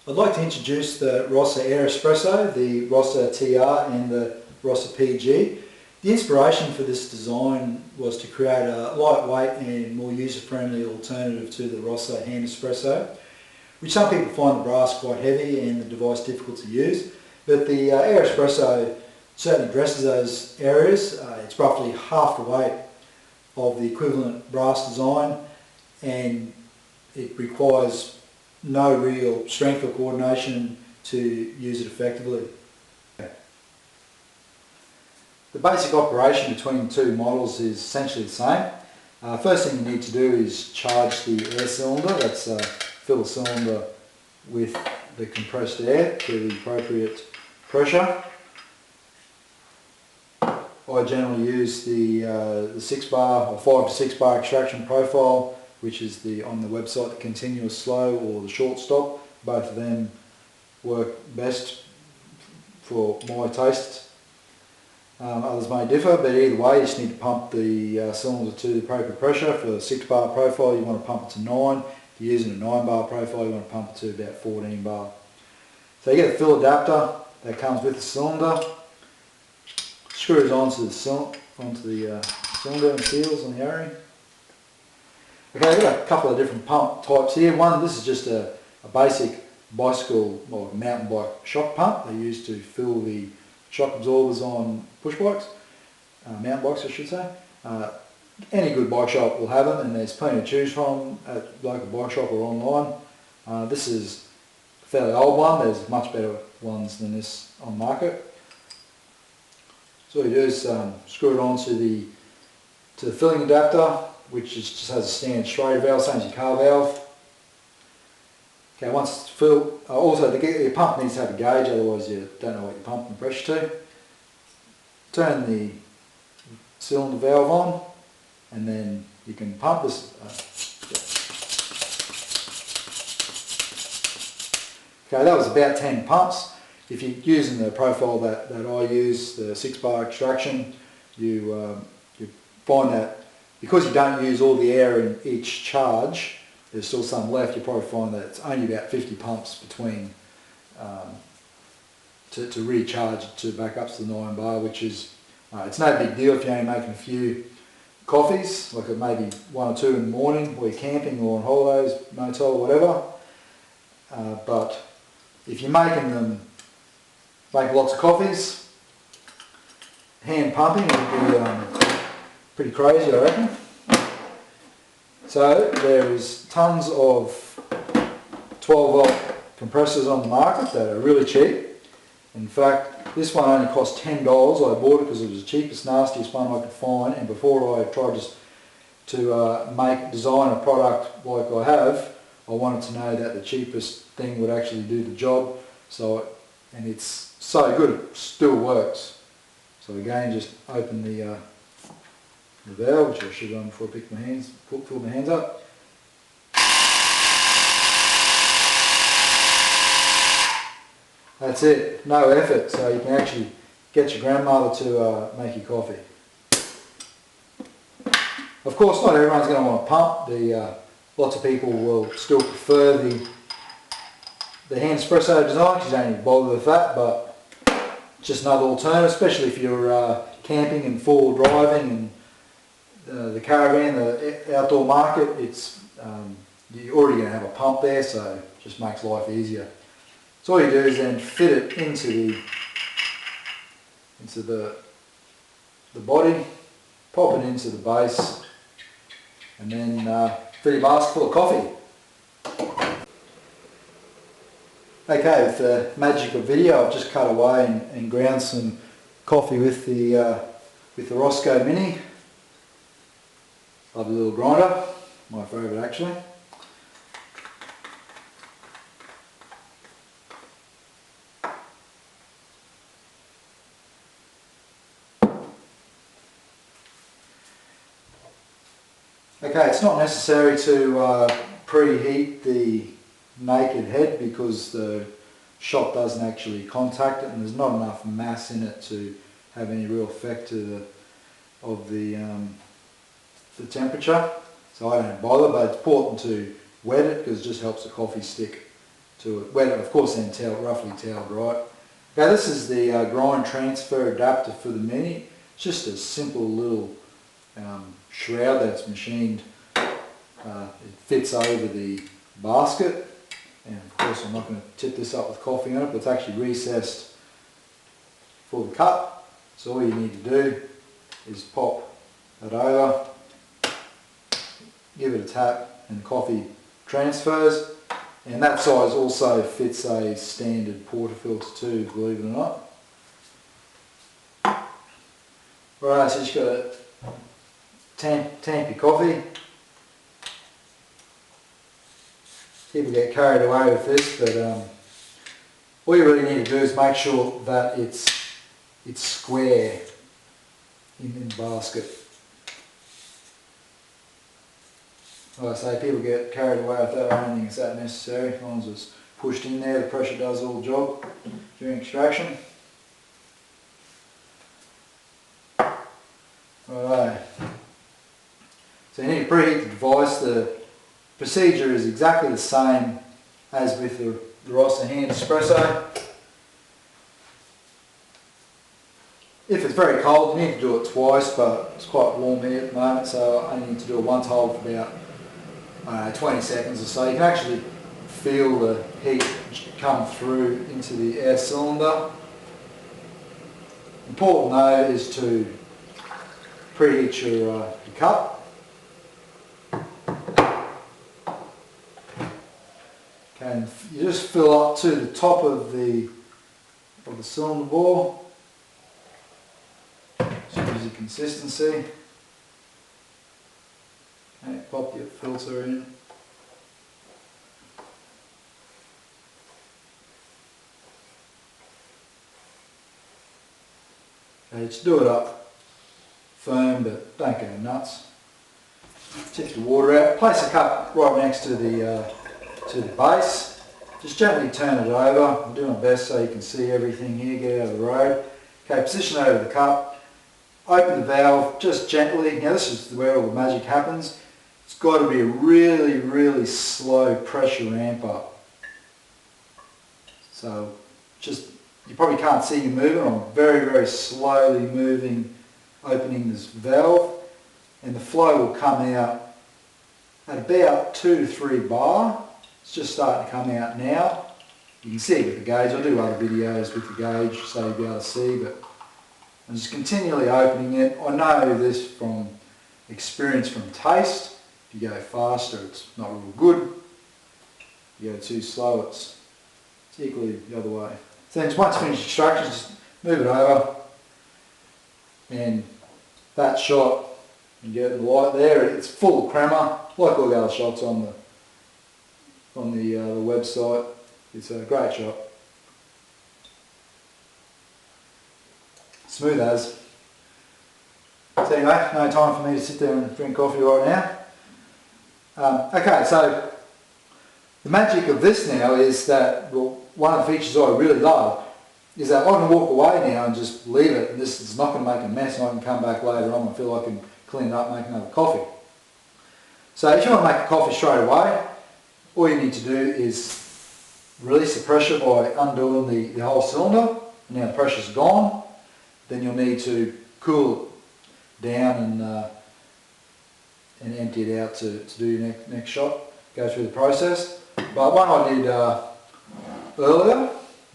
I'd like to introduce the Rossa Air Espresso, the Rossa TR and the Rossa PG. The inspiration for this design was to create a lightweight and more user-friendly alternative to the Rossa hand espresso, which some people find the brass quite heavy and the device difficult to use. But the Air Espresso certainly addresses those areas. It's roughly half the weight of the equivalent brass design, and it requires no real strength or coordination to use it effectively. The basic operation between the two models is essentially the same. First thing you need to do is charge the air cylinder. That's fill the cylinder with the compressed air to the appropriate pressure. I generally use the 6 bar or 5 to 6 bar extraction profile, which is on the website the continuous slow or the short stop. Both of them work best for my taste. Others may differ, but either way you just need to pump the cylinder to the appropriate pressure. For the 6 bar profile you want to pump it to 9. If you're using a 9 bar profile you want to pump it to about 14 bar. So you get a fill adapter that comes with the cylinder, screws onto the cylinder and seals on the O-ring. Okay, we've got a couple of different pump types here. One, this is just a basic bicycle or mountain bike shock pump they use to fill the shock absorbers on push bikes, mountain bikes I should say. Any good bike shop will have them, and there's plenty to choose from at local bike shop or online. This is a fairly old one. There's much better ones than this on the market. So all you do is screw it onto the filling adapter, which just has a standard straight valve, same as your car valve. Okay, once it's filled, also your pump needs to have a gauge, otherwise you don't know what you're pumping the pressure to. Turn the cylinder valve on, and then you can pump this. Okay, that was about 10 pumps. If you're using the profile that I use, the 6 bar extraction, you find that because you don't use all the air in each charge, there's still some left. You probably find that it's only about 50 pumps between to recharge to back up to the 9 bar, which is it's no big deal if you're only making a few coffees, like maybe 1 or 2 in the morning, or you're camping or on holidays, motel or whatever. But if you're make lots of coffees, hand pumping would be pretty crazy, I reckon. So there is tons of 12 volt compressors on the market that are really cheap. In fact, this one only cost $10. I bought it because it was the cheapest, nastiest one I could find, and before I tried to design a product like I have, I wanted to know that the cheapest thing would actually do the job. And it's so good, it still works. So again, just open the valve, which I should have done before I pick my hands, fill my hands up. That's it, no effort, so you can actually get your grandmother to make you coffee. Of course, not everyone's going to want to pump. Lots of people will still prefer the hand espresso design, because you don't need to bother with that, but just another alternative, especially if you're camping and four-wheel driving and the caravan, the outdoor market. You're already going to have a pump there, so it just makes life easier. So all you do is then fit it into the body, pop it into the base, and then fill your basket full of coffee. Okay, with the magic of video, I've just cut away and ground some coffee with the Rossa Mini. Lovely little grinder, my favourite actually. Okay, it's not necessary to preheat the naked head because the shot doesn't actually contact it, and there's not enough mass in it to have any real effect to the temperature. So I don't bother, but it's important to wet it because it just helps the coffee stick to it. Wet it, of course, then roughly towel dry. Now this is the grind transfer adapter for the Mini. It's just a simple little shroud that's machined. It fits over the basket, and of course I'm not going to tip this up with coffee on it, but it's actually recessed for the cup. So all you need to do is pop it over, give it a tap, and the coffee transfers. And that size also fits a standard portafilter too, believe it or not. Right, so you just got to tamp your coffee. People get carried away with this, but all you really need to do is make sure that it's square in the basket. Like I say, people get carried away with that. I don't think it's that necessary. As long as it's pushed in there, the pressure does all the job during extraction. Right. So you need to preheat the device. The procedure is exactly the same as with the Rossa hand espresso. If it's very cold, you need to do it twice, but it's quite warm here at the moment, so I only need to do it once hold for about 20 seconds or so. You can actually feel the heat come through into the air cylinder. Important though is to preheat your cup. Okay, and you just fill up to the top of the cylinder bore. Just use your consistency. Okay, pop your filter in. Okay, just do it up firm, but don't go nuts. Tip the water out. Place the cup right next to the base. Just gently turn it over. I'll do my best so you can see everything here. Get out of the road. Okay, position over the cup. Open the valve just gently. Now this is where all the magic happens. It's got to be a really, really slow pressure ramp up. So just, you probably can't see me moving. I'm very, very slowly moving, opening this valve, and the flow will come out at about 2 to 3 bar. It's just starting to come out now. You can see it with the gauge. I'll do other videos with the gauge so you'll be able to see, but I'm just continually opening it. I know this from experience, from taste. If you go faster, it's not real good. If you go too slow, it's equally the other way. So then once finished extraction, just move it over, and that shot, you get the light there, it's full of crema, like all the other shots on the website. It's a great shot. Smooth as. So anyway, no time for me to sit there and drink coffee right now. Okay, so the magic of this now is that, well, one of the features I really love is that I can walk away now and just leave it, and this is not going to make a mess, and I can come back later on and feel I can clean it up and make another coffee. So if you want to make a coffee straight away, all you need to do is release the pressure by undoing the whole cylinder. Now the pressure's gone. Then you'll need to cool it down and empty it out to do your next shot. Go through the process. But one I did earlier,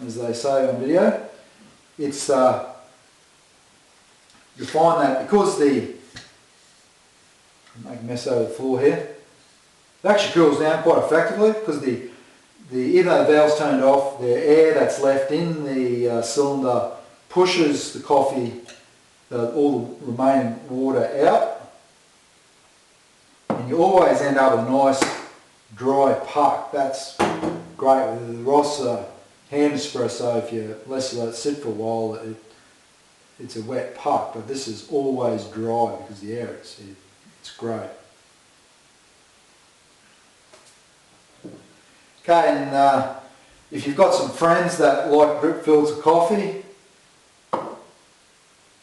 as they say on video, it's you'll find that because make a mess over the floor here, it actually cools down quite effectively because even though the valve's turned off, the air that's left in the cylinder pushes the coffee, all the remaining water out, and you always end up with a nice dry puck. That's great with the Rossa hand espresso. If you let it sit for a while, it's a wet puck, but this is always dry because the air, it's great. Okay, and if you've got some friends that like drip filter coffee,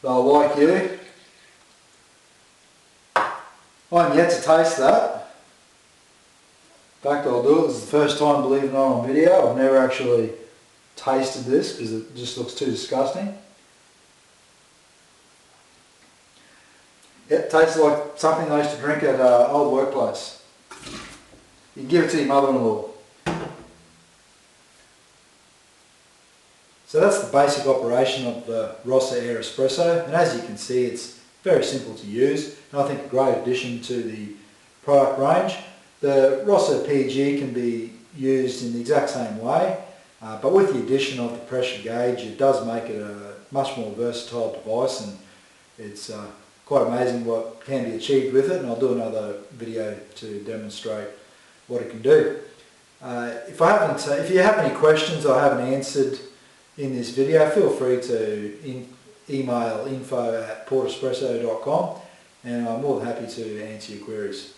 they'll like you. I'm yet to taste that, fact, I'll do it. This is the first time, believe it or not, on video. I've never actually tasted this because it just looks too disgusting. It tastes like something I used to drink at an old workplace. You give it to your mother-in-law. So that's the basic operation of the Rossa Air Espresso, and as you can see, it's very simple to use, and I think a great addition to the product range. The Rossa PG can be used in the exact same way, but with the addition of the pressure gauge, it does make it a much more versatile device, and it's quite amazing what can be achieved with it, and I'll do another video to demonstrate what it can do. If you have any questions I haven't answered in this video, feel free to email info@portespresso.com, and I'm more than happy to answer your queries.